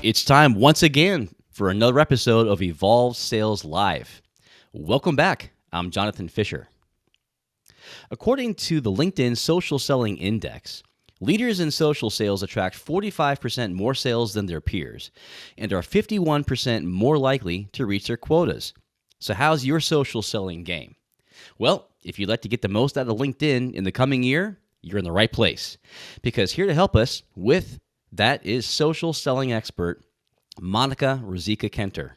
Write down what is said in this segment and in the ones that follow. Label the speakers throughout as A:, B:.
A: It's time once again for another episode of Evolve Sales Live. Welcome back. I'm Jonathan Fisher. According to the LinkedIn Social Selling Index, leaders in social sales attract 45% more sales than their peers and are 51% more likely to reach their quotas. So how's your social selling game? Well, if you'd like to get the most out of LinkedIn in the coming year, you're in the right place. Because here to help us with that is social selling expert Monika Ruzicka Kenter.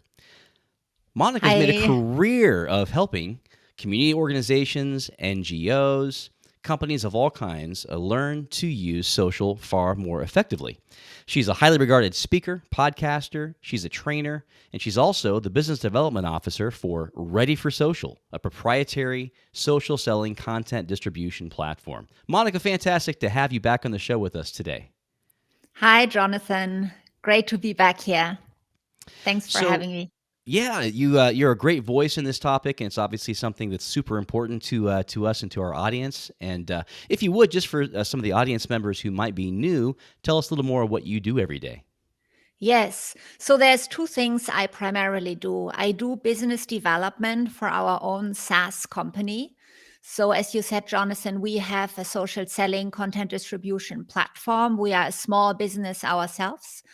A: Monika's made a
B: Hi.
A: career of helping community organizations, NGOs, companies of all kinds learn to use social far more effectively. She's a highly regarded speaker, podcaster, she's a trainer, and she's also the business development officer for Ready for Social, a proprietary social selling content distribution platform. Monika, fantastic to have you back on the show with us today.
B: Hi, Jonathan. Great to be back here. Thanks for
A: So,
B: having me.
A: yeah, you're a great voice in this topic, and it's obviously something that's super important to us and to our audience. And if you would, just for some of the audience members who might be new, tell us a little more of what you do every day.
B: Yes. So there's two things I primarily do. I do business development for our own SaaS company. So as you said, Jonathan, we have a social selling content distribution platform. We are a small business ourselves,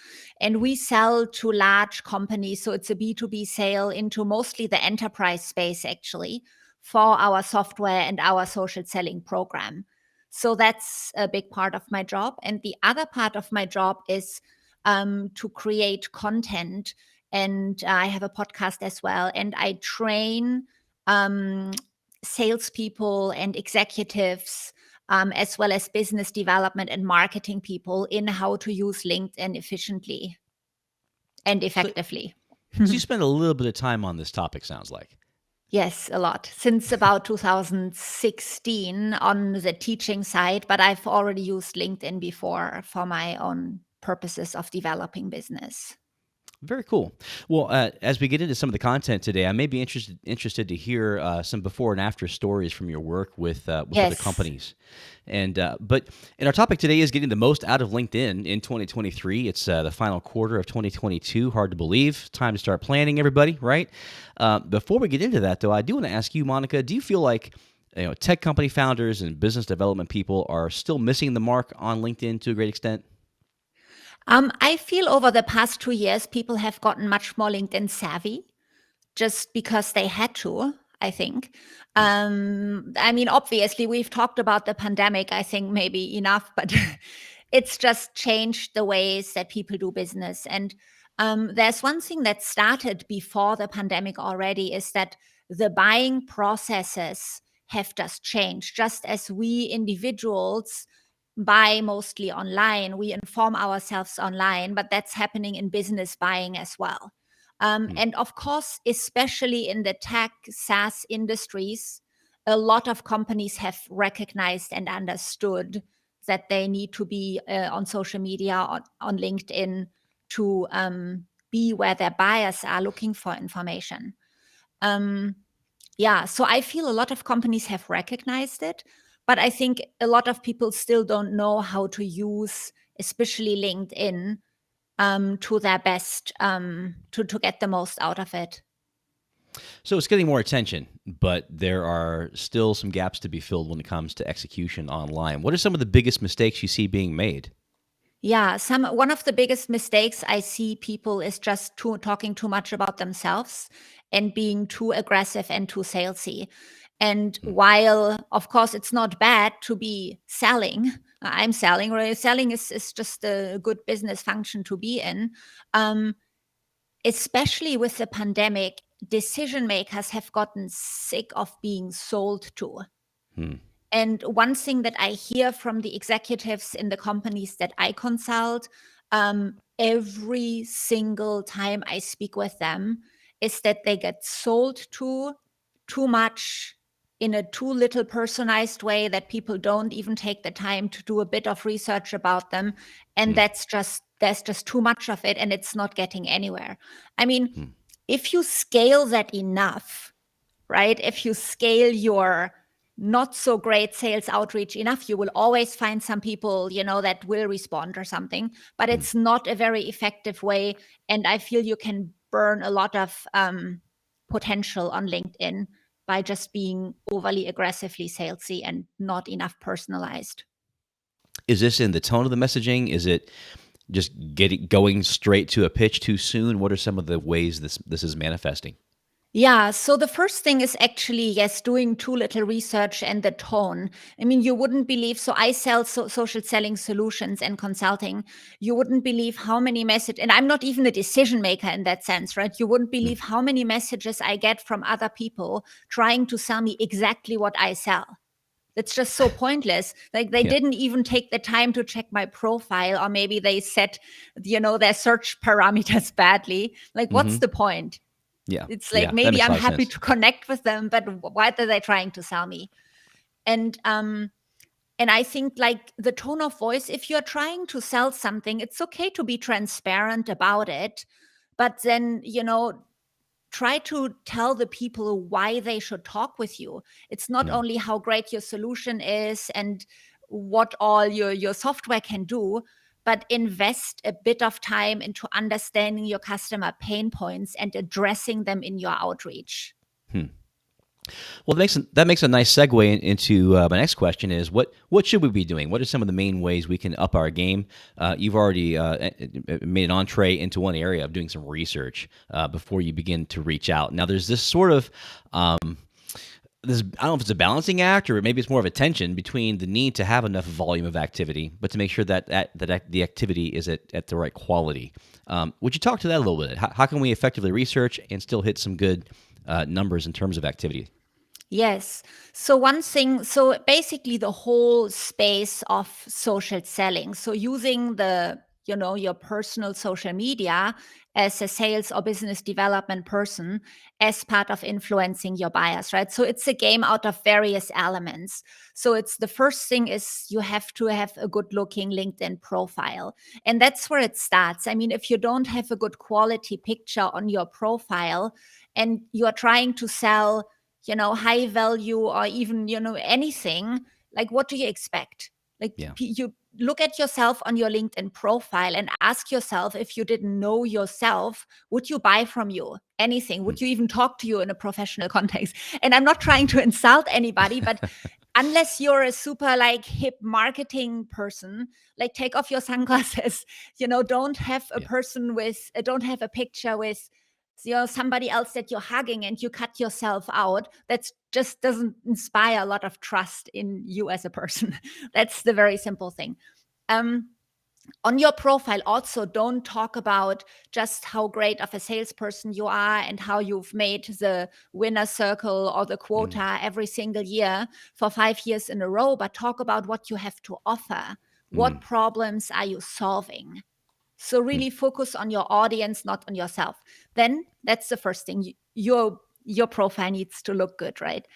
B: and we sell to large companies. So it's a B2B sale into mostly the enterprise space, actually, for our software and our social selling program. So that's a big part of my job. And the other part of my job is to create content. And I have a podcast as well. And I train salespeople and executives, as well as business development and marketing people, in how to use LinkedIn efficiently and
A: So,
B: effectively.
A: so you spend a little bit of time on this topic, sounds like.
B: Yes, a lot. Since about 2016 on the teaching side, but I've already used LinkedIn before for my own purposes of developing business.
A: Very cool. Well, as we get into some of the content today, I may be interested to hear some before and after stories from your work with other
B: Yes.
A: companies. And but and our topic today is getting the most out of LinkedIn in 2023. It's the final quarter of 2022. Hard to believe. Time to start planning, everybody. Right. Before we get into that, though, I do want to ask you, Monika. Do you feel like tech company founders and business development people are still missing the mark on LinkedIn to a great extent?
B: I feel over the past 2 years, people have gotten much more LinkedIn savvy just because they had to, I think.
A: Hmm.
B: I mean, obviously, we've talked about the pandemic, I think maybe enough, but it's just changed the ways that people do business. And there's one thing that started before the pandemic already is that the buying processes have just changed. Just as we individuals buy mostly online, we inform ourselves online, but that's happening in business buying as well.
A: Hmm.
B: And of course, especially in the tech SaaS industries, a lot of companies have recognized and understood that they need to be on social media, on LinkedIn, to be where their buyers are looking for information. Um, yeah, so I feel a lot of companies have recognized it, but I think a lot of people still don't know how to use, especially LinkedIn, to their best, to get the most out of it.
A: So it's getting more attention, but there are still some gaps to be filled when it comes to execution online. What are some of the biggest mistakes you see being made?
B: Yeah, one of the biggest mistakes I see people is just talking too much about themselves and being too aggressive and too salesy. And
A: Hmm.
B: while, of course, it's not bad to be selling, I'm selling, right? Selling is just a good business function to be in. Um, Especially with the pandemic, decision makers have gotten sick of being sold to.
A: Hmm.
B: And one thing that I hear from the executives in the companies that I consult, every single time I speak with them, is that they get sold to too much in a too little personalized way, that people don't even take the time to do a bit of research about them. And
A: Hmm.
B: there's just too much of it, and it's not getting anywhere. I mean,
A: Hmm.
B: if you scale that enough, right? If you scale your not so great sales outreach enough. You will always find some people, that will respond or something, but it's not a very effective way. And I feel you can burn a lot of potential on LinkedIn by just being overly aggressively salesy and not enough personalized.
A: Is this in the tone of the messaging? Is it just going straight to a pitch too soon? What are some of the ways this is manifesting?
B: Yeah. So the first thing is actually, yes, doing too little research and the tone. I mean, you wouldn't believe. So I sell social selling solutions and consulting. You wouldn't believe how many messages, and I'm not even a decision maker in that sense, right? You wouldn't believe how many messages I get from other people trying to sell me exactly what I sell. That's just so pointless. Like they didn't even take the time to check my profile, or maybe they set, their search parameters badly. Like, what's the point?
A: Yeah.
B: It's like,
A: That
B: maybe
A: makes a
B: I'm
A: lot of
B: happy
A: sense.
B: to connect with them, but what are they trying to sell me? And I think, like, the tone of voice, if you're trying to sell something, it's okay to be transparent about it, but then, try to tell the people why they should talk with you. It's not only how great your solution is and what all your software can do, but invest a bit of time into understanding your customer pain points and addressing them in your outreach.
A: Well, that makes a nice segue into my next question: is what should we be doing? What are some of the main ways we can up our game? You've already made an entree into one area of doing some research before you begin to reach out. Now, there's this sort of I don't know if it's a balancing act or maybe it's more of a tension between the need to have enough volume of activity, but to make sure that the activity is at the right quality. Would you talk to that a little bit? How can we effectively research and still hit some good numbers in terms of activity?
B: Yes. So basically the whole space of social selling. So using your personal social media as a sales or business development person as part of influencing your buyers, right? So it's a game out of various elements. So it's the first thing is you have to have a good looking LinkedIn profile. And that's where it starts. I mean, if you don't have a good quality picture on your profile and you're trying to sell high value or even, anything, like, what do you expect? Like,
A: Yeah.
B: you look at yourself on your LinkedIn profile and ask yourself, if you didn't know yourself, would you buy from you anything? Would you even talk to you in a professional context? And I'm not trying to insult anybody, but unless you're a super like hip marketing person, like, take off your sunglasses, don't have a
A: Yeah.
B: person with, don't have a picture with somebody else that you're hugging and you cut yourself out. That just doesn't inspire a lot of trust in you as a person. That's the very simple thing. On your profile, also, don't talk about just how great of a salesperson you are and how you've made the winner circle or the quota every single year for 5 years in a row, but talk about what you have to offer. What problems are you solving? So really focus on your audience, not on yourself. Then that's the first thing. Your profile needs to look good, right?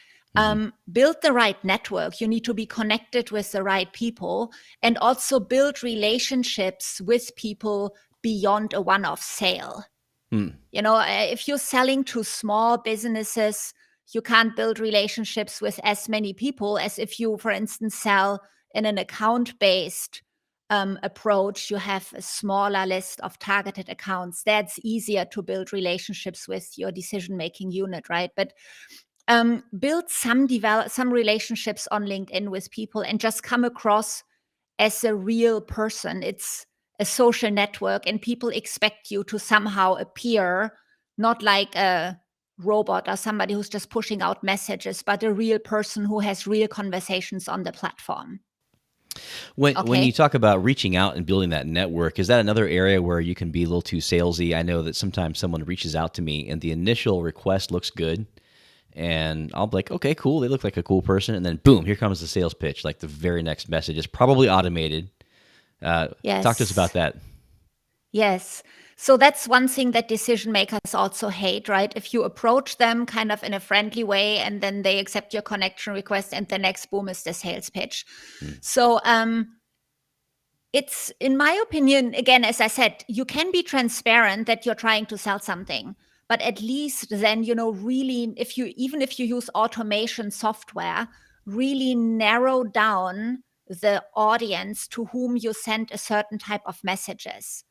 B: Build the right network. You need to be connected with the right people, and also build relationships with people beyond a one-off sale. If you're selling to small businesses, you can't build relationships with as many people as if you, for instance, sell in an account-based approach. You have a smaller list of targeted accounts. That's easier to build relationships with your decision-making unit, right? But build some relationships on LinkedIn with people and just come across as a real person. It's a social network, and people expect you to somehow appear not like a robot or somebody who's just pushing out messages, but a real person who has real conversations on the platform.
A: When you
B: Okay.
A: talk about reaching out and building that network, is that another area where you can be a little too salesy? I know that sometimes someone reaches out to me and the initial request looks good, and I'll be like, okay, cool, they look like a cool person, and then boom, here comes the sales pitch. Like the very next message is probably automated. Talk to us about
B: Yes.
A: that.
B: Yes. So that's one thing that decision makers also hate, right? If you approach them kind of in a friendly way and then they accept your connection request and the next boom is the sales pitch. So it's, in my opinion, again, as I said, you can be transparent that you're trying to sell something, but at least then, really, if you use automation software, really narrow down the audience to whom you send a certain type of messages.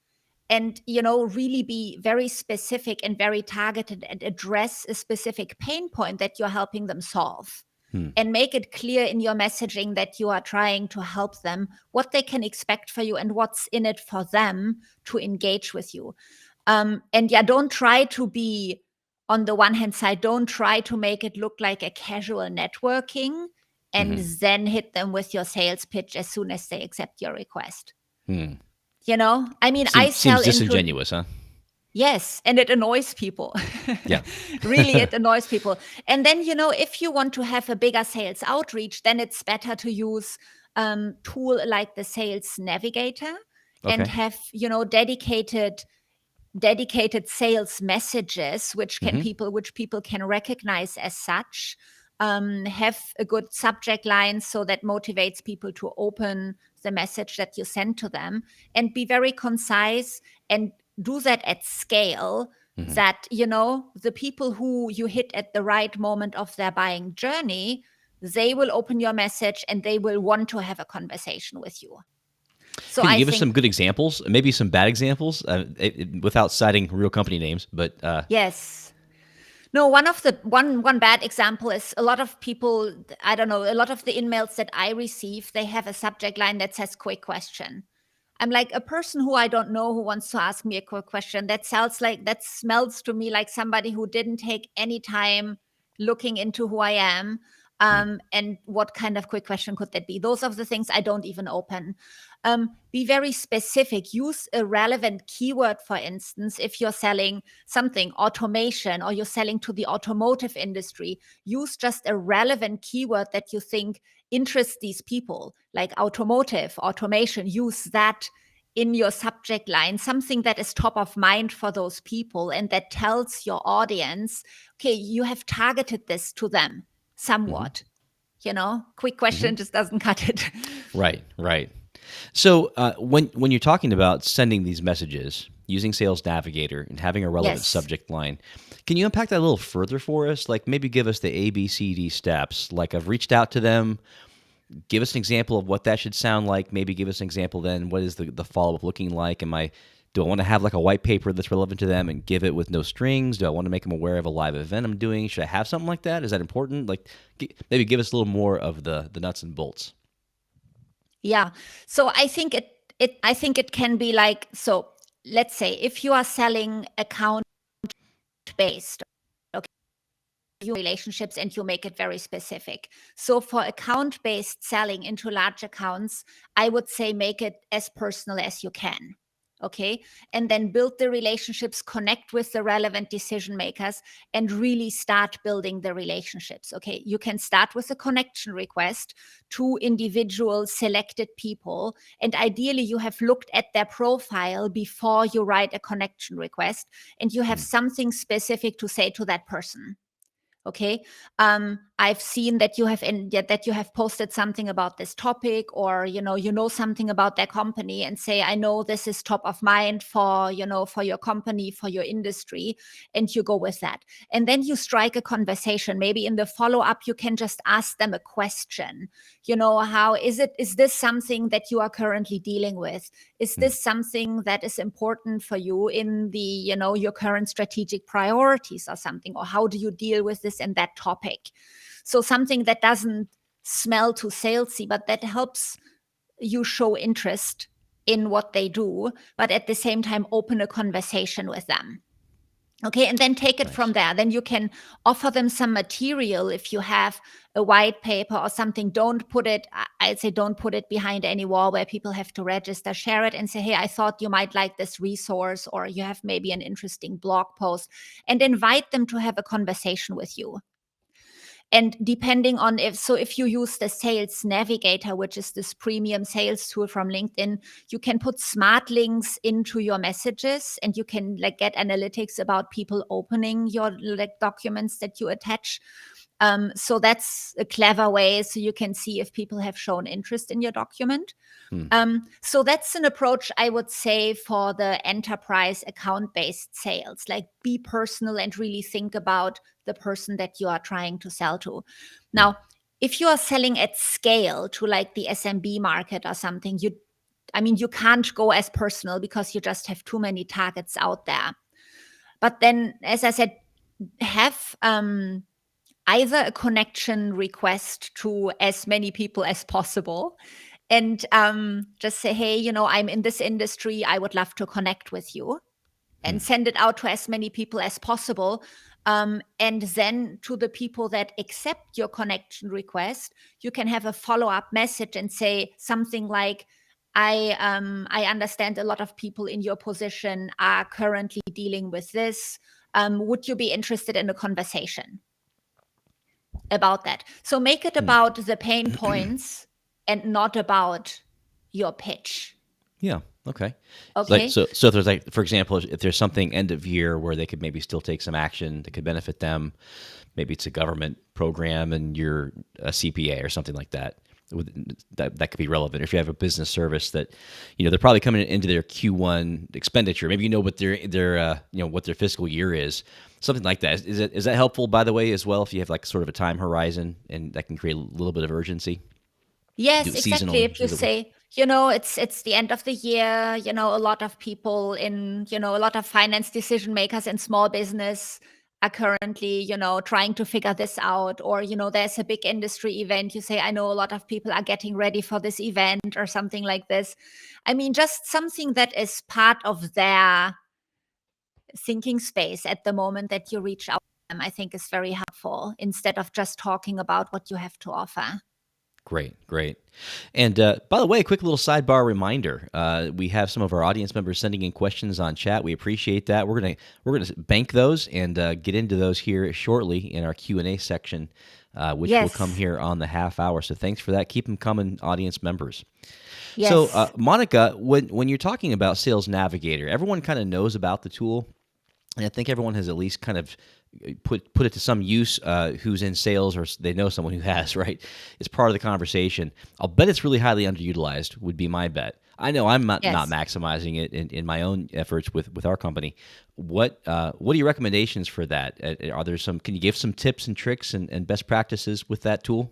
B: And, really be very specific and very targeted and address a specific pain point that you're helping them solve. And make it clear in your messaging that you are trying to help them, what they can expect for you and what's in it for them to engage with you. And don't try to be, on the one hand side, don't try to make it look like a casual networking and then hit them with your sales pitch as soon as they accept your request. I mean, I sell
A: Seems disingenuous, huh?
B: Yes, and it annoys people.
A: Yeah.
B: Really, it annoys people. And then, if you want to have a bigger sales outreach, then it's better to use tool like the Sales Navigator and
A: Okay.
B: have, dedicated sales messages, which people can recognize as such. Have a good subject line so that motivates people to open the message that you send to them, and be very concise and do that at scale, that the people who you hit at the right moment of their buying journey, they will open your message and they will want to have a conversation with you. So
A: Could you
B: I
A: give us
B: think,
A: some good examples, maybe some bad examples, without citing real company names? But
B: yes. No, one bad example is a lot of people, I don't know, a lot of the emails that I receive, they have a subject line that says quick question. I'm like, a person who I don't know who wants to ask me a quick question, that smells to me like somebody who didn't take any time looking into who I am. And what kind of quick question could that be? Those are the things I don't even open. Be very specific. Use a relevant keyword, for instance, if you're selling something, automation, or you're selling to the automotive industry. Use just a relevant keyword that you think interests these people, like automotive, automation. Use that in your subject line, something that is top of mind for those people and that tells your audience, okay, you have targeted this to them somewhat. Quick question just doesn't cut it.
A: Right. So when you're talking about sending these messages using Sales Navigator and having a relevant
B: Yes.
A: subject line, can you unpack that a little further for us? Like maybe give us the ABCD steps. Like I've reached out to them. Give us an example of what that should sound like. Maybe give us an example then. What is the follow-up looking like? Do I want to have like a white paper that's relevant to them and give it with no strings? Do I want to make them aware of a live event I'm doing? Should I have something like that? Is that important? Like maybe give us a little more of the nuts and bolts.
B: Yeah. So I think it can be like, so let's say if you are selling account based, okay, you relationships and you make it very specific. So for account based selling into large accounts, I would say make it as personal as you can. Okay. And then build the relationships, connect with the relevant decision makers, and really start building the relationships. Okay. You can start with a connection request to individual selected people. And ideally, you have looked at their profile before you write a connection request, and you have something specific to say to that person. Okay. I've seen that you have posted something about this topic, or something about their company, and say, I know this is top of mind for your company, for your industry, and you go with that. And then you strike a conversation. Maybe in the follow-up, you can just ask them a question. How is this something that you are currently dealing with? Is this something that is important for you in the, your current strategic priorities or something? Or how do you deal with this and that topic? So something that doesn't smell too salesy, but that helps you show interest in what they do, but at the same time, open a conversation with them. Okay, and then take it from there. Then you can offer them some material. If you have a white paper or something, I'd say don't put it behind any wall where people have to register. Share it and say, hey, I thought you might like this resource, or you have maybe an interesting blog post, and invite them to have a conversation with you. And depending on if you use the Sales Navigator, which is this premium sales tool from LinkedIn, you can put smart links into your messages, and you can get analytics about people opening your documents that you attach. So that's a clever way, so you can see if people have shown interest in your document. So that's an approach, I would say, for the enterprise account-based sales. Like, be personal and really think about the person that you are trying to sell to. Now, if you are selling at scale to like the SMB market or something, you can't go as personal because you just have too many targets out there. But then, as I said, have either a connection request to as many people as possible, and just say, hey, I'm in this industry, I would love to connect with you, and send it out to as many people as possible. And then to the people that accept your connection request, you can have a follow-up message and say something like, I understand a lot of people in your position are currently dealing with this. Would you be interested in a conversation about that? So make it about the pain points and not about your pitch.
A: Yeah. Okay.
B: Okay.
A: So if there's like, for example, if there's something end of year where they could maybe still take some action that could benefit them, maybe it's a government program and you're a CPA or something like that. That could be relevant. If you have a business service that, they're probably coming into their Q1 expenditure. Maybe what their what their fiscal year is, something like that. Is that helpful, by the way, as well? If you have like sort of a time horizon, and that can create a little bit of urgency.
B: Yes,
A: Do it
B: exactly.
A: seasonally.
B: If you say, it's the end of the year, a lot of people in, a lot of finance decision makers in small business are currently, trying to figure this out. Or, there's a big industry event. You say, I know a lot of people are getting ready for this event or something like this. Just something that is part of their thinking space at the moment that you reach out to them, I think is very helpful, instead of just talking about what you have to offer.
A: Great. And by the way, a quick little sidebar reminder: we have some of our audience members sending in questions on chat. We appreciate that. We're gonna bank those and get into those here shortly in our Q&A section, which will come here on the half hour. So thanks for that. Keep them coming, audience members.
B: Yes.
A: So Monika, when you're talking about Sales Navigator, everyone kind of knows about the tool. And I think everyone has at least kind of put it to some use who's in sales, or they know someone who has, right? It's part of the conversation. I'll bet it's really highly underutilized, would be my bet. I know I'm not maximizing it in my own efforts with our company. What are your recommendations for that? Are there can you give some tips and tricks and best practices with that tool?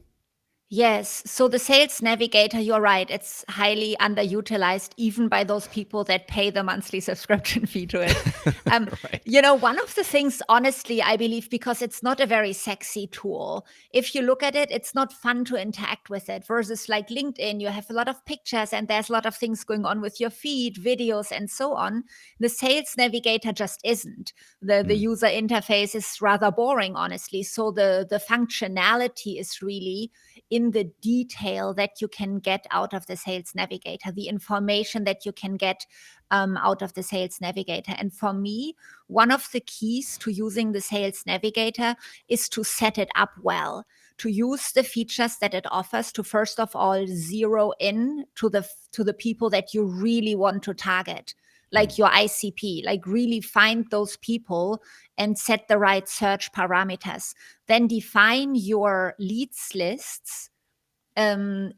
B: Yes. So the Sales Navigator, you're right, it's highly underutilized, even by those people that pay the monthly subscription fee to it.
A: Right.
B: One of the things, honestly, I believe, because it's not a very sexy tool. If you look at it, it's not fun to interact with it. Versus like LinkedIn, you have a lot of pictures and there's a lot of things going on with your feed, videos, and so on. The Sales Navigator just isn't. The user interface is rather boring, honestly. So the functionality is really in the detail that you can get out of the Sales Navigator, the information that you can get out of the Sales Navigator. And for me, one of the keys to using the Sales Navigator is to set it up well, to use the features that it offers to, first of all, zero in to the people that you really want to target, like your ICP, like really find those people and set the right search parameters. Then define your leads lists and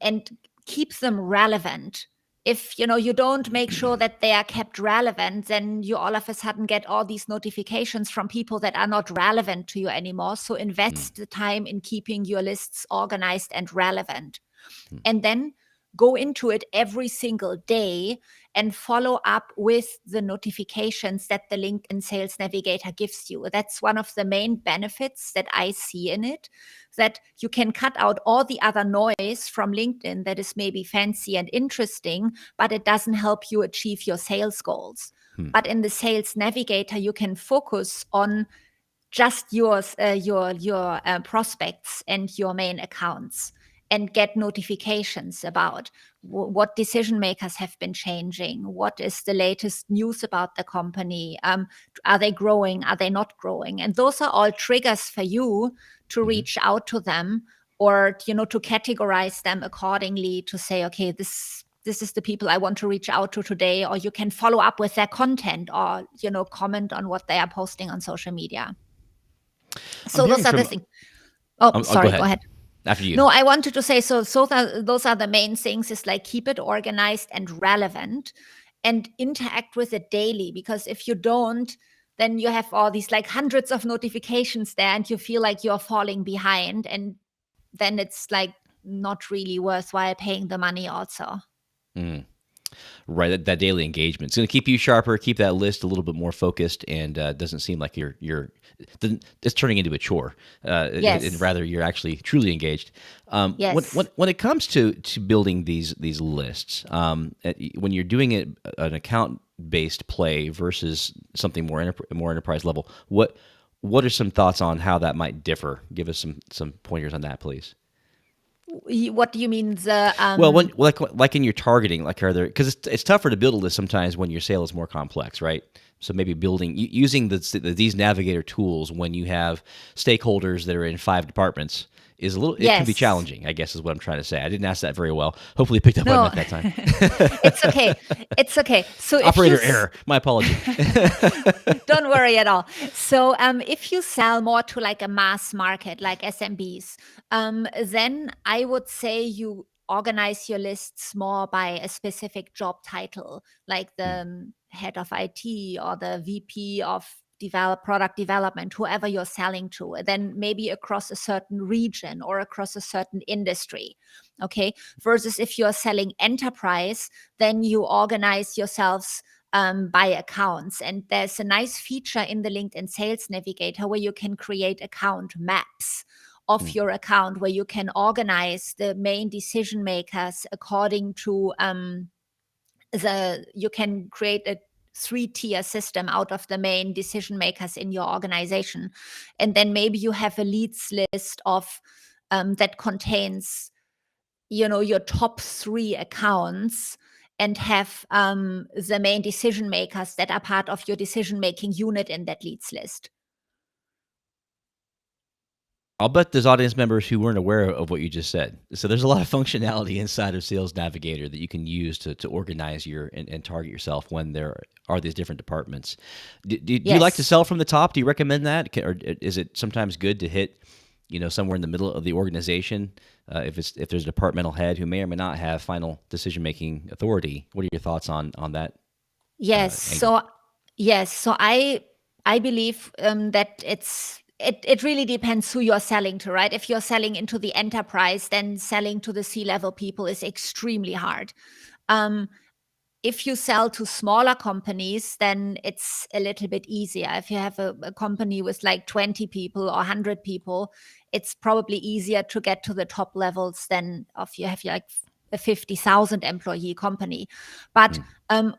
B: keep them relevant. If you don't make sure that they are kept relevant, then you all of a sudden get all these notifications from people that are not relevant to you anymore. So invest the time in keeping your lists organized and relevant. And then go into it every single day and follow up with the notifications that the LinkedIn Sales Navigator gives you. That's one of the main benefits that I see in it, that you can cut out all the other noise from LinkedIn that is maybe fancy and interesting, but it doesn't help you achieve your sales goals. But in the Sales Navigator, you can focus on just your prospects and your main accounts, and get notifications about what decision makers have been changing, what is the latest news about the company, are they growing, are they not growing? And those are all triggers for you to reach out to them, or to categorize them accordingly, to say, okay, this is the people I want to reach out to today. Or you can follow up with their content, or comment on what they are posting on social media. So those are the things. Oh, sorry, go ahead.
A: After you.
B: No, I wanted to say, so those are the main things, is like keep it organized and relevant, and interact with it daily. Because if you don't, then you have all these like hundreds of notifications there, and you feel like you're falling behind, and then it's like not really worthwhile paying the money also.
A: Right, that daily engagement. It's going to keep you sharper, keep that list a little bit more focused, and doesn't seem like it's turning into a chore. And
B: Yes.
A: rather, you're actually truly engaged.
B: Yes.
A: When it comes to building these lists, when you're doing it an account based play versus something more enterprise level, what are some thoughts on how that might differ? Give us some pointers on that, please.
B: What do you mean?
A: Well, when like in your targeting, like are there, because it's tougher to build a list sometimes when your sale is more complex, right? So maybe using these Navigator tools when you have stakeholders that are in 5 departments is it can be
B: Yes.
A: challenging, I guess is what I'm trying to say. I didn't ask that very well. Hopefully you picked up what I
B: No,
A: meant that time.
B: it's okay. It's okay. So if you
A: Operator error. My apology.
B: don't worry at all. So if you sell more to like a mass market, like SMBs, then I would say you organize your lists more by a specific job title, like the head of IT or the VP of product development, whoever you're selling to, then maybe across a certain region or across a certain industry. Okay. Versus if you're selling enterprise, then you organize yourselves by accounts. And there's a nice feature in the LinkedIn Sales Navigator where you can create account maps of your account, where you can organize the main decision makers according to you can create a 3-tier system out of the main decision makers in your organization. And then maybe you have a leads list of that contains your top 3 accounts, and have the main decision makers that are part of your decision making unit in that leads list.
A: I'll bet there's audience members who weren't aware of what you just said. So there's a lot of functionality inside of Sales Navigator that you can use to organize and target yourself when there are these different departments. Do you like to
B: Yes.
A: sell from the top? Do you recommend that? Or is it sometimes good to hit, somewhere in the middle of the organization, if there's a departmental head who may or may not have final decision-making authority? What are your thoughts on that
B: Yes.
A: angle?
B: So I believe that it really depends who you're selling to, right? If you're selling into the enterprise, then selling to the C-level people is extremely hard. If you sell to smaller companies, then it's a little bit easier. If you have a company with like 20 people or 100 people, it's probably easier to get to the top levels than if you have like a 50,000 employee company. But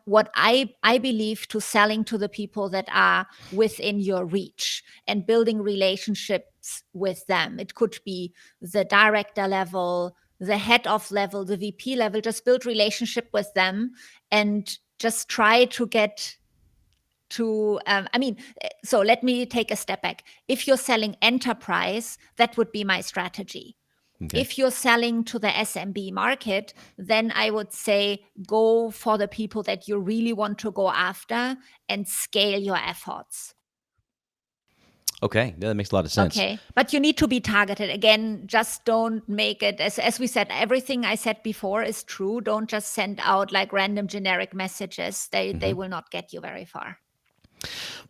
B: what I believe to selling to the people that are within your reach and building relationships with them. It could be the director level, the head of level, the VP level. Just build relationship with them and just try to get to so let me take a step back. If you're selling enterprise, that would be my strategy.
A: Okay.
B: If you're selling to the SMB market, then I would say go for the people that you really want to go after and scale your efforts.
A: Okay, that makes a lot of sense.
B: Okay. But you need to be targeted. Again, just don't make it, as we said, everything I said before is true. Don't just send out like random generic messages. They will not get you very far.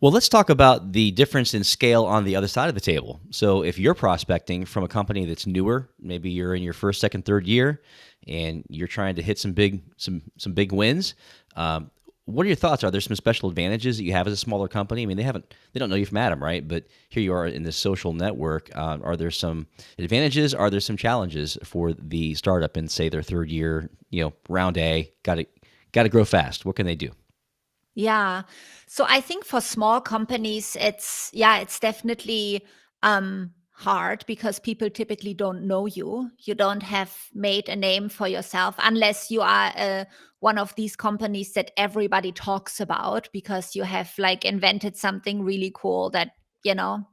A: Well, let's talk about the difference in scale on the other side of the table. So, if you're prospecting from a company that's newer, maybe you're in your first, second, third year, and you're trying to hit some big wins. What are your thoughts? Are there some special advantages that you have as a smaller company? I mean, they don't know you from Adam, right? But here you are in this social network. Are there some advantages? Are there some challenges for the startup in, say, their third year? Round A, got to grow fast. What can they do?
B: Yeah. So I think for small companies, it's definitely hard because people typically don't know you. You don't have made a name for yourself unless you are one of these companies that everybody talks about because you have like invented something really cool that, or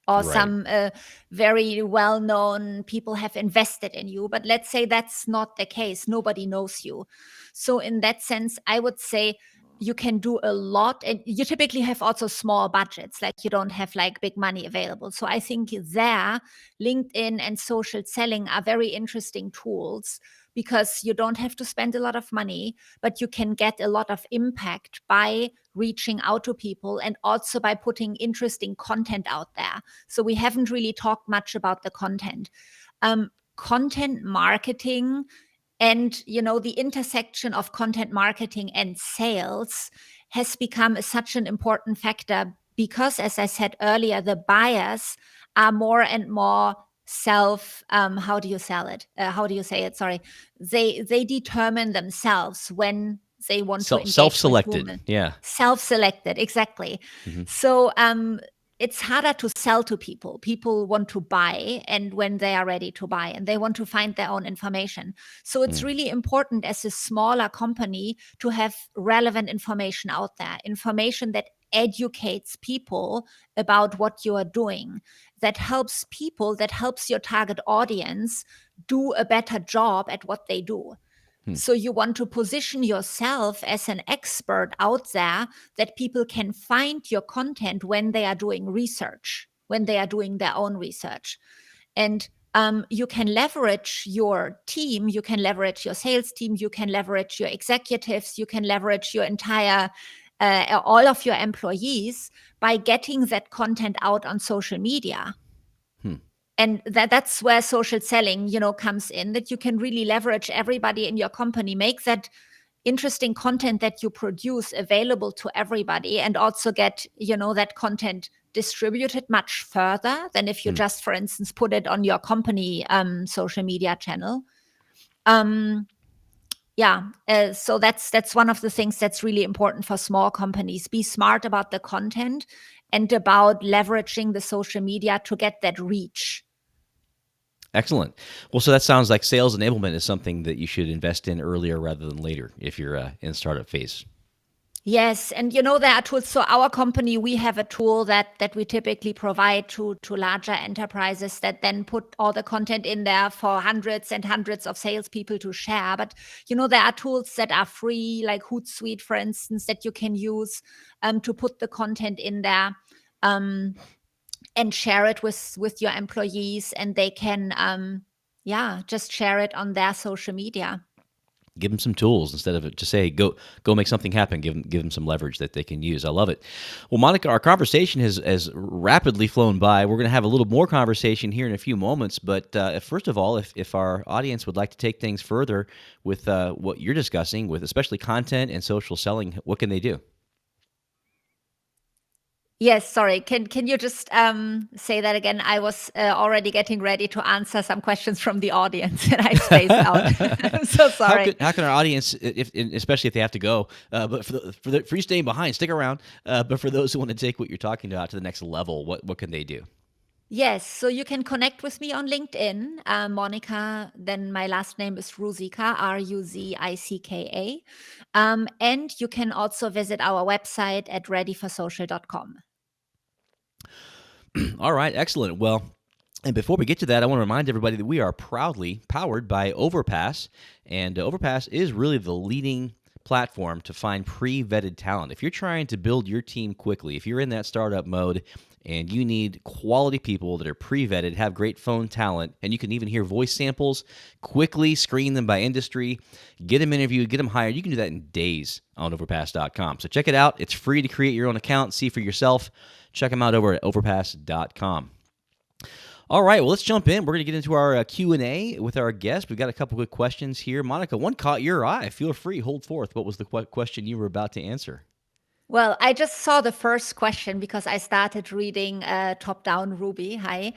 A: Right.
B: some very well-known people have invested in you. But let's say that's not the case. Nobody knows you. So in that sense, I would say you can do a lot, and you typically have also small budgets, like you don't have like big money available. So I think there LinkedIn and social selling are very interesting tools because you don't have to spend a lot of money, but you can get a lot of impact by reaching out to people and also by putting interesting content out there. So we haven't really talked much about the content. content marketing and, the intersection of content marketing and sales has become such an important factor because, as I said earlier, the buyers are more and more how do you sell it? How do you say it? Sorry. They determine themselves when they want to engage with
A: Self-selected.
B: whom.
A: Yeah.
B: Self-selected, exactly.
A: Mm-hmm.
B: So it's harder to sell to people. People want to buy, and when they are ready to buy, and they want to find their own information. So it's really important as a smaller company to have relevant information out there, information that educates people about what you are doing, that helps people, that helps your target audience do a better job at what they do. So you want to position yourself as an expert out there that people can find your content when they are doing research, when they are doing their own research. And you can leverage your team, you can leverage your sales team, you can leverage your executives, you can leverage your entire, all of your employees by getting that content out on social media. And that's where social selling, comes in, that you can really leverage everybody in your company, make that interesting content that you produce available to everybody, and also get, that content distributed much further than if you just, for instance, put it on your company social media channel. So that's one of the things that's really important for small companies. Be smart about the content and about leveraging the social media to get that reach.
A: Excellent. Well, so that sounds like sales enablement is something that you should invest in earlier rather than later if you're in startup phase.
B: Yes, and there are tools. So our company, we have a tool that we typically provide to larger enterprises that then put all the content in there for hundreds and hundreds of salespeople to share. But there are tools that are free, like Hootsuite, for instance, that you can use to put the content in there. And share it with your employees, and they can, just share it on their social media.
A: Give them some tools instead of just say go make something happen. Give them some leverage that they can use. I love it. Well, Monika, our conversation has rapidly flown by. We're going to have a little more conversation here in a few moments. But first of all, if our audience would like to take things further with what you're discussing, with especially content and social selling, what can they do?
B: Yes, sorry. Can you just say that again? I was already getting ready to answer some questions from the audience, and I spaced out. I'm so sorry.
A: How can our audience, especially if they have to go, but for you staying behind, stick around. But for those who want to take what you're talking about to the next level, what can they do?
B: Yes, so you can connect with me on LinkedIn, Monika. Then my last name is Ruzicka, Ruzicka. And you can also visit our website at readyforsocial.com.
A: All right, excellent. Well, and before we get to that, I want to remind everybody that we are proudly powered by Overpass, and Overpass is really the leading platform to find pre-vetted talent. If you're trying to build your team quickly, if you're in that startup mode and you need quality people that are pre-vetted, have great phone talent, and you can even hear voice samples, quickly screen them by industry, get them interviewed, get them hired. You can do that in days on overpass.com. So check it out. It's free to create your own account, see for yourself. Check them out over at overpass.com. All right, well, let's jump in. We're going to get into our Q&A with our guest. We've got a couple good questions here. Monika, one caught your eye. Feel free, hold forth. What was the question you were about to answer?
B: Well, I just saw the first question because I started reading Top Down Ruby. Hi.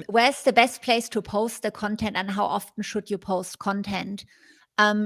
B: Where's the best place to post the content, and how often should you post content?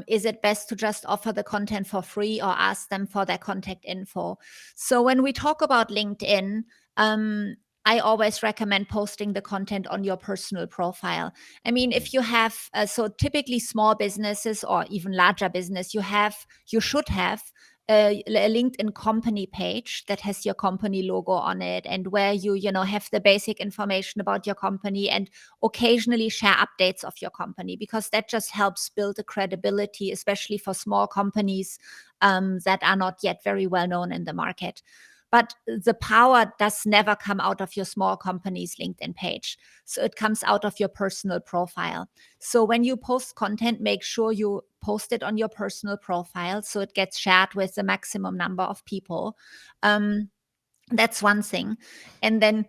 B: Is it best to just offer the content for free or ask them for their contact info? So when we talk about LinkedIn, I always recommend posting the content on your personal profile. I mean, if you have, so typically small businesses or even larger business, you should have a LinkedIn company page that has your company logo on it, and where you have the basic information about your company and occasionally share updates of your company, because that just helps build a credibility, especially for small companies that are not yet very well known in the market. But the power does never come out of your small company's LinkedIn page. So it comes out of your personal profile. So when you post content, make sure you post it on your personal profile so it gets shared with the maximum number of people. That's one thing. And then,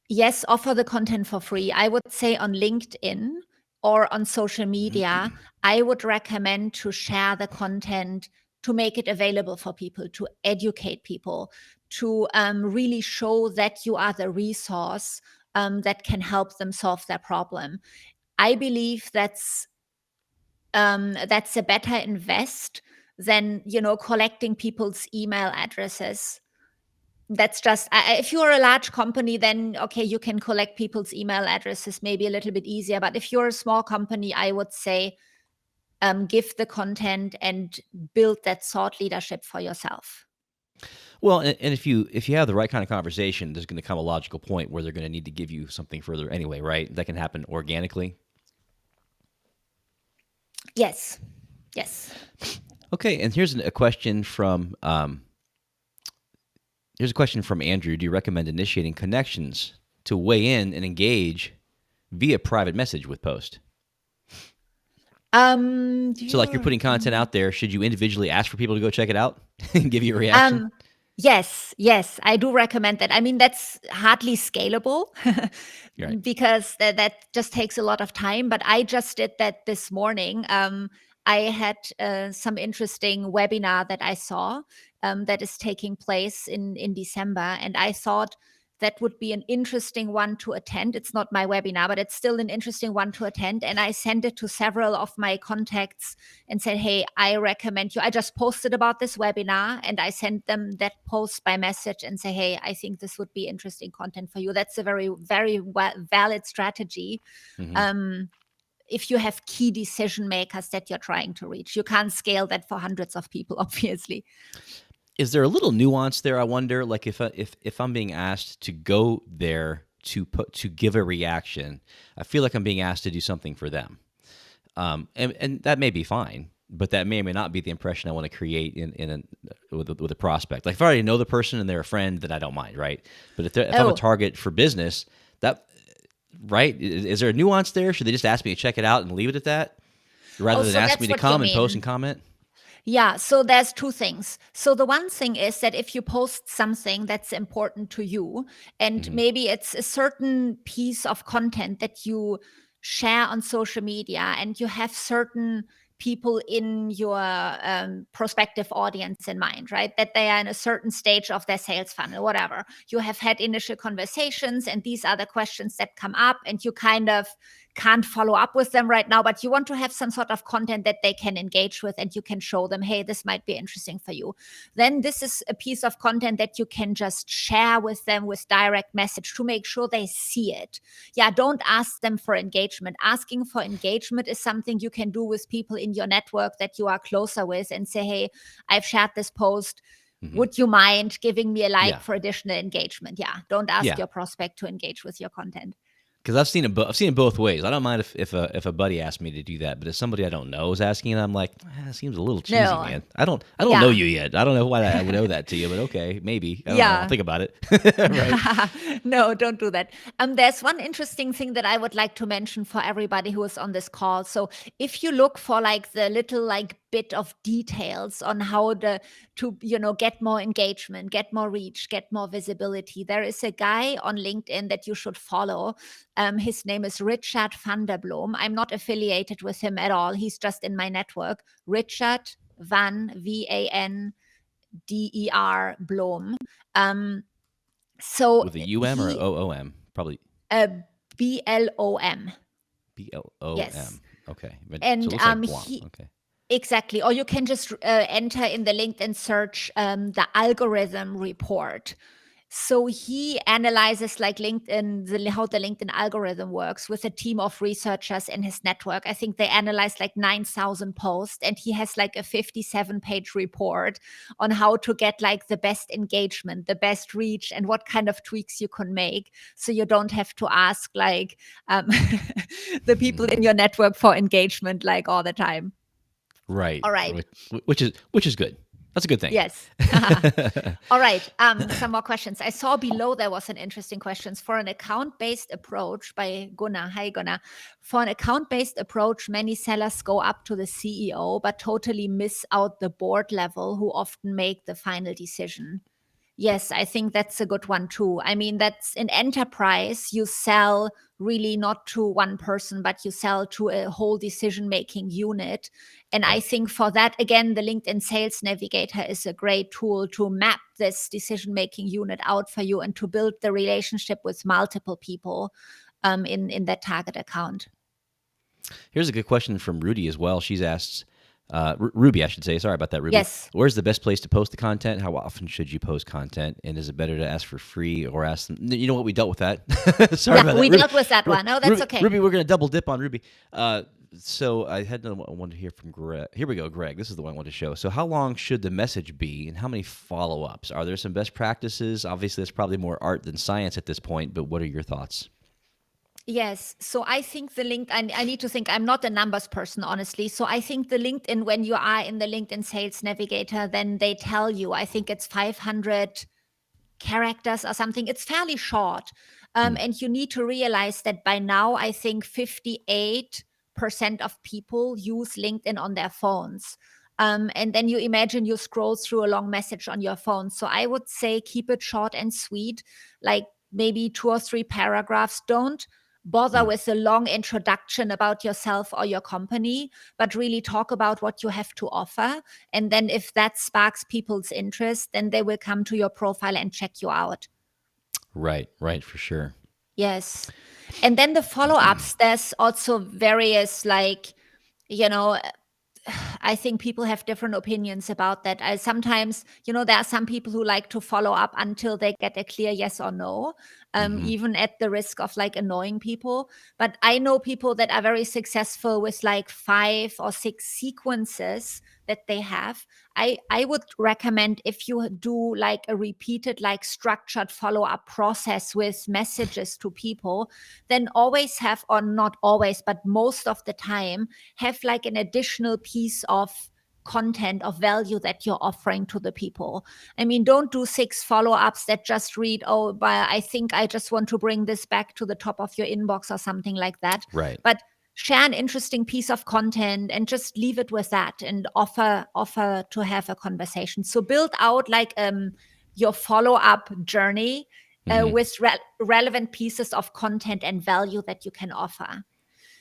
B: yes, offer the content for free. I would say on LinkedIn, or on social media, I would recommend to share the content, to make it available for people, to educate people, to really show that you are the resource that can help them solve their problem. I believe that's a better invest than, collecting people's email addresses. That's just, if you're a large company, then okay, you can collect people's email addresses, maybe a little bit easier. But if you're a small company, I would say give the content and build that thought leadership for yourself.
A: Well, and if you have the right kind of conversation, there's going to come a logical point where they're going to need to give you something further anyway, right? That can happen organically.
B: Yes.
A: Okay, and here's a question from Andrew. Do you recommend initiating connections to weigh in and engage via private message with post? So like you're putting content out there, should you individually ask for people to go check it out and give you a reaction?
B: Yes, I do recommend that. I mean, that's hardly scalable
A: Right.
B: because that just takes a lot of time. But I just did that this morning. I had some interesting webinar that I saw that is taking place in December, and I thought that would be an interesting one to attend. It's not my webinar, but it's still an interesting one to attend. And I sent it to several of my contacts and said, hey, I recommend you. I just posted about this webinar and I sent them that post by message and say, hey, I think this would be interesting content for you. That's a very, very valid strategy. If you have key decision makers that you're trying to reach. You can't scale that for hundreds of people, obviously.
A: Is there a little nuance there? I wonder, like if I'm being asked to go there to give a reaction, I feel like I'm being asked to do something for them, and that may be fine, but that may or may not be the impression I want to create with a prospect. Like if I already know the person and they're a friend, then I don't mind, right? But if I'm a target for business, that right? Is there a nuance there? Should they just ask me to check it out and leave it at that, rather than ask me to come and post and comment?
B: Yeah, so there's two things. So the one thing is that if you post something that's important to you, and maybe it's a certain piece of content that you share on social media, and you have certain people in your prospective audience in mind, right? That they are in a certain stage of their sales funnel, whatever. You have had initial conversations, and these are the questions that come up, and you kind of can't follow up with them right now, but you want to have some sort of content that they can engage with and you can show them, hey, this might be interesting for you. Then this is a piece of content that you can just share with them with direct message to make sure they see it. Yeah, don't ask them for engagement. Asking for engagement is something you can do with people in your network that you are closer with and say, hey, I've shared this post. Would you mind giving me a like for additional engagement? Yeah, don't ask your prospect to engage with your content.
A: Because I've seen it both ways. I don't mind if a buddy asked me to do that, but if somebody I don't know is asking, I'm like, that seems a little cheesy, man. I don't know you yet. I don't know why I would owe that to you, but okay, maybe. I don't know. I'll think about it. Right?
B: No, don't do that. There's one interesting thing that I would like to mention for everybody who is on this call. So if you look for like the little like bit of details on how to get more engagement, get more reach, get more visibility, there is a guy on LinkedIn that you should follow. His name is Richard van der Bloem. I'm not affiliated with him at all. He's just in my network. Richard van VANDER Bloem. So
A: with a UM or OOM, probably.
B: BLOM.
A: BLOM.
B: Yes.
A: Okay.
B: And
A: so it looks like okay.
B: Exactly. Or you can just enter in the LinkedIn search the algorithm report. So he analyzes like LinkedIn, how the LinkedIn algorithm works with a team of researchers in his network. I think they analyzed like 9,000 posts, and he has like a 57-page report on how to get like the best engagement, the best reach, and what kind of tweaks you can make. So you don't have to ask like the people in your network for engagement like all the time.
A: Right.
B: All right.
A: Which is good. That's a good thing.
B: Yes. All right. Some more questions. I saw below there was an interesting question. For an account-based approach by Gunnar. Hi, Gunnar. For an account-based approach, many sellers go up to the CEO, but totally miss out the board level who often make the final decision. Yes, I think that's a good one too. I mean, that's in enterprise, you sell really not to one person, but you sell to a whole decision-making unit. And I
A: Right.
B: think for that, again, the LinkedIn Sales Navigator is a great tool to map this decision-making unit out for you and to build the relationship with multiple people in that target account.
A: Here's a good question from Rudy as well. She's asked, Ruby, I should say. Sorry about that, Ruby.
B: Yes.
A: Where's the best place to post the content? How often should you post content? And is it better to ask for free or ask them? You know what? We dealt with that. Sorry
B: Yeah,
A: about that.
B: we
A: Ruby,
B: dealt with that one. Oh, that's okay.
A: Ruby, we're going to double dip on Ruby. So I had another one I wanted to hear from Greg. Here we go, Greg. This is the one I wanted to show. So how long should the message be and how many follow-ups? Are there some best practices? Obviously, it's probably more art than science at this point, but what are your thoughts?
B: Yes. So I think the LinkedIn, I need to think, I'm not a numbers person, honestly. So I think the LinkedIn, when you are in the LinkedIn Sales Navigator, then they tell you, I think it's 500 characters or something. It's fairly short. And you need to realize that by now, I think 58% of people use LinkedIn on their phones. And then you imagine you scroll through a long message on your phone. So I would say keep it short and sweet, like maybe 2 or 3 paragraphs. Don't bother with a long introduction about yourself or your company, but really talk about what you have to offer. And then if that sparks people's interest, then they will come to your profile and check you out.
A: Right, for sure.
B: Yes. And then the follow-ups, there's also various, like, you know, I think people have different opinions about that. I sometimes, there are some people who like to follow up until they get a clear yes or no, even at the risk of like annoying people. But I know people that are very successful with like 5 or 6 sequences that they have. I would recommend, if you do like a repeated, like structured follow-up process with messages to people, then always have, or not always, but most of the time, have like an additional piece of content of value that you're offering to the people. I mean, don't do 6 follow-ups that just read, oh, but I think I just want to bring this back to the top of your inbox or something like that.
A: Right.
B: But share an interesting piece of content and just leave it with that and offer to have a conversation. So build out like your follow-up journey with relevant pieces of content and value that you can offer.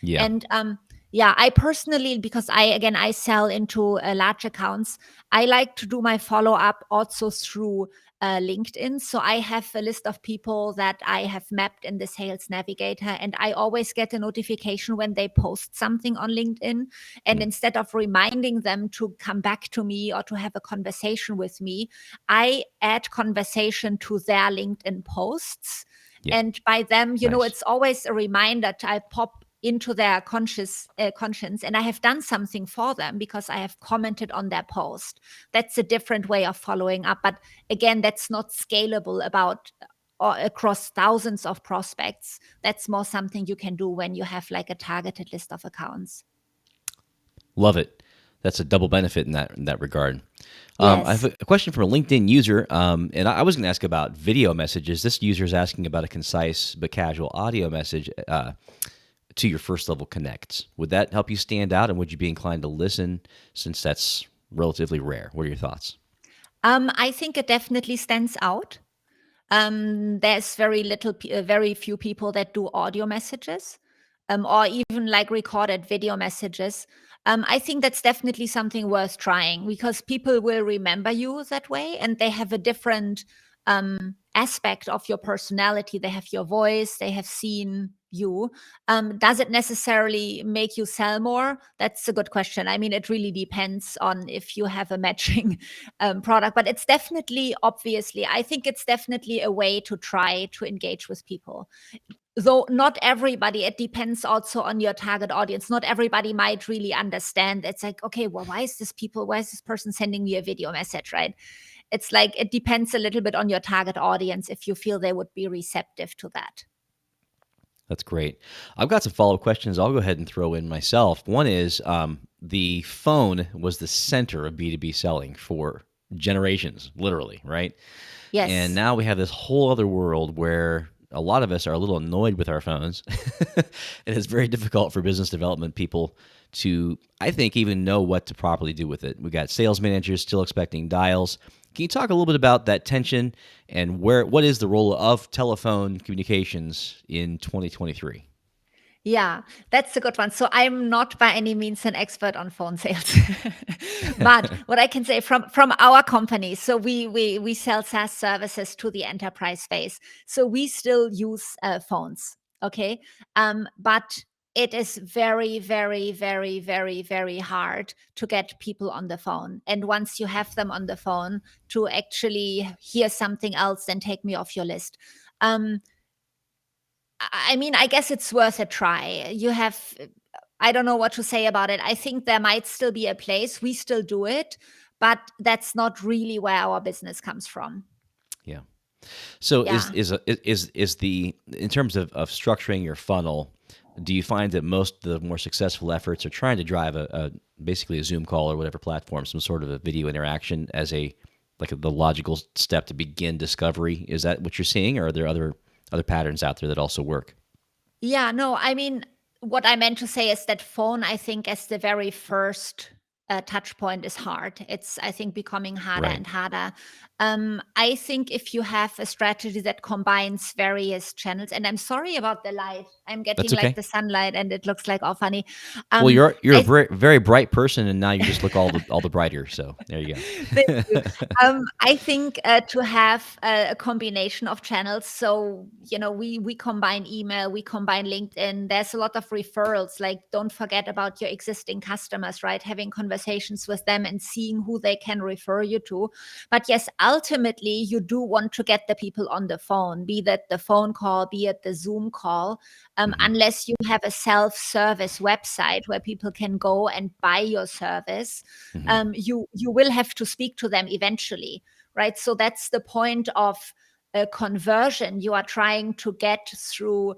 A: Yeah.
B: And I personally, because I sell into large accounts, I like to do my follow-up also through LinkedIn. So I have a list of people that I have mapped in the Sales Navigator, and I always get a notification when they post something on LinkedIn. And instead of reminding them to come back to me or to have a conversation with me, I add conversation to their LinkedIn posts.
A: Yeah.
B: And by them,
A: Nice.
B: it's always a reminder to I pop into their conscience, and I have done something for them because I have commented on their post. That's a different way of following up. But again, that's not scalable or across thousands of prospects. That's more something you can do when you have like a targeted list of accounts.
A: Love it. That's a double benefit in that regard.
B: Yes.
A: I have a question from a LinkedIn user, and I was going to ask about video messages. This user is asking about a concise but casual audio message to your first level connects. Would that help you stand out, and would you be inclined to listen since that's relatively rare? What are your thoughts?
B: I think it definitely stands out. There's very few people that do audio messages, or even like recorded video messages. I think that's definitely something worth trying because people will remember you that way, and they have a different aspect of your personality. They have your voice, they have seen you. Does it necessarily make you sell more? That's a good question. I mean, it really depends on if you have a matching product, but it's definitely, obviously, I think it's definitely a way to try to engage with people. Though not everybody, it depends also on your target audience. Not everybody might really understand. It's like, okay, well, why is this person sending me a video message, right? It's like, it depends a little bit on your target audience if you feel they would be receptive to that.
A: That's great. I've got some follow-up questions I'll go ahead and throw in myself. One is the phone was the center of B2B selling for generations, literally, right?
B: Yes.
A: And now we have this whole other world where a lot of us are a little annoyed with our phones. And it's very difficult for business development people to, I think, even know what to properly do with it. We got sales managers still expecting dials. Can you talk a little bit about that tension and what is the role of telephone communications in 2023?
B: Yeah, that's a good one. So I'm not by any means an expert on phone sales, but what I can say from our company, so we sell SaaS services to the enterprise space. So we still use phones, okay, but it is very, very, very, very, very hard to get people on the phone. And once you have them on the phone, to actually hear something else, then take me off your list. I mean, I guess it's worth a try. I don't know what to say about it. I think there might still be a place. We still do it, but that's not really where our business comes from.
A: Yeah. So
B: Yeah.
A: is the in terms of structuring your funnel, do you find that most of the more successful efforts are trying to drive basically a Zoom call or whatever platform, some sort of a video interaction as the logical step to begin discovery? Is that what you're seeing, or are there other patterns out there that also work?
B: Yeah, no, I mean, what I meant to say is that phone, I think, as the very first touch point is hard. It's, I think, becoming harder
A: Right.
B: and harder. I think if you have a strategy that combines various channels, and I'm sorry about the light, I'm getting
A: That's
B: like
A: okay.
B: the sunlight and it looks like all funny.
A: Well, you're a
B: I
A: very, very bright person, and now you just look all the brighter. So there you
B: Thank you.
A: go.
B: I think to have a combination of channels. So we combine email, we combine LinkedIn. There's a lot of referrals. Like, don't forget about your existing customers, right? Having conversations with them and seeing who they can refer you to. But yes, ultimately, you do want to get the people on the phone, be that the phone call, be it the Zoom call,
A: Hmm.
B: unless you have a self-service website where people can go and buy your service.
A: Hmm.
B: You will have to speak to them eventually, right? So that's the point of a conversion you are trying to get through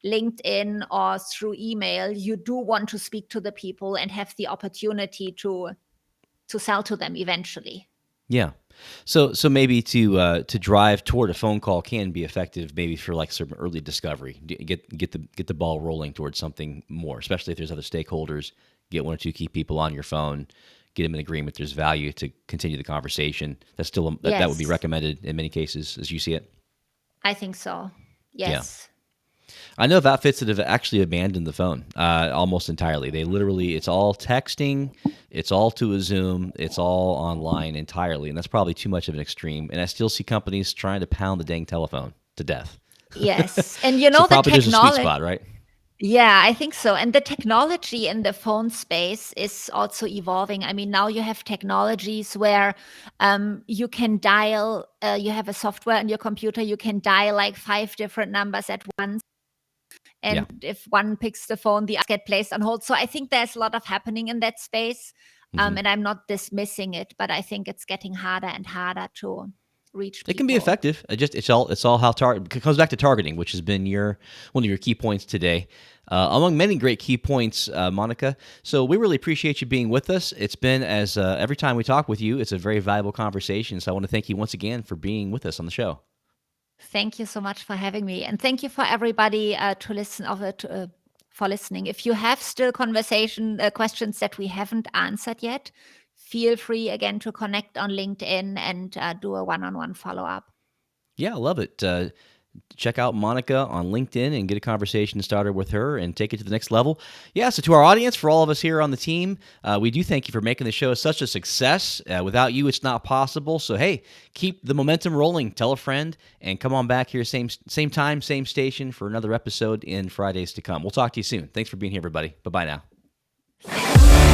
B: LinkedIn or through email. You do want to speak to the people and have the opportunity to sell to them eventually.
A: Yeah. So maybe to drive toward a phone call can be effective, maybe for like some early discovery. Get the ball rolling towards something more, especially if there's other stakeholders. Get one or two key people on your phone. Get them in agreement. There's value to continue the conversation. That's still that would be
B: Yes,
A: recommended in many cases, as you see it.
B: I think so.
A: Yeah.
B: Yes.
A: I know of outfits that have actually abandoned the phone almost entirely. They literally, it's all texting, it's all to a Zoom, it's all online entirely, and that's probably too much of an extreme. And I still see companies trying to pound the dang telephone to death.
B: Yes. And
A: So
B: the
A: probably there's a sweet
B: technology.
A: spot, right?
B: Yeah, I think so. And the technology in the phone space is also evolving. I mean, now you have technologies where you can dial, you have a software on your computer, you can dial like 5 different numbers at once.
A: Yeah.
B: And if one picks the phone, the others get placed on hold. So I think there's a lot of happening in that space.
A: Hmm.
B: And I'm not dismissing it, but I think it's getting harder and harder to reach
A: It can be
B: people.
A: effective. It's all how it comes back to targeting, which has been one of your key points today, among many great key points, Monika. So we really appreciate you being with us. It's been as every time we talk with you, it's a very valuable conversation. So I want to thank you once again for being with us on the show.
B: Thank you so much for having me, and thank you for everybody for listening. If you have still conversation questions that we haven't answered yet, feel free again to connect on LinkedIn and do a one-on-one follow-up.
A: Yeah, I love it. Check out Monika on LinkedIn and get a conversation started with her and take it to the next level. Yeah, so to our audience, for all of us here on the team, we do thank you for making the show such a success. Without you, it's not possible. So, hey, keep the momentum rolling. Tell a friend and come on back here, same time, same station for another episode in Fridays to come. We'll talk to you soon. Thanks for being here, everybody. Bye-bye now.
B: Thanks.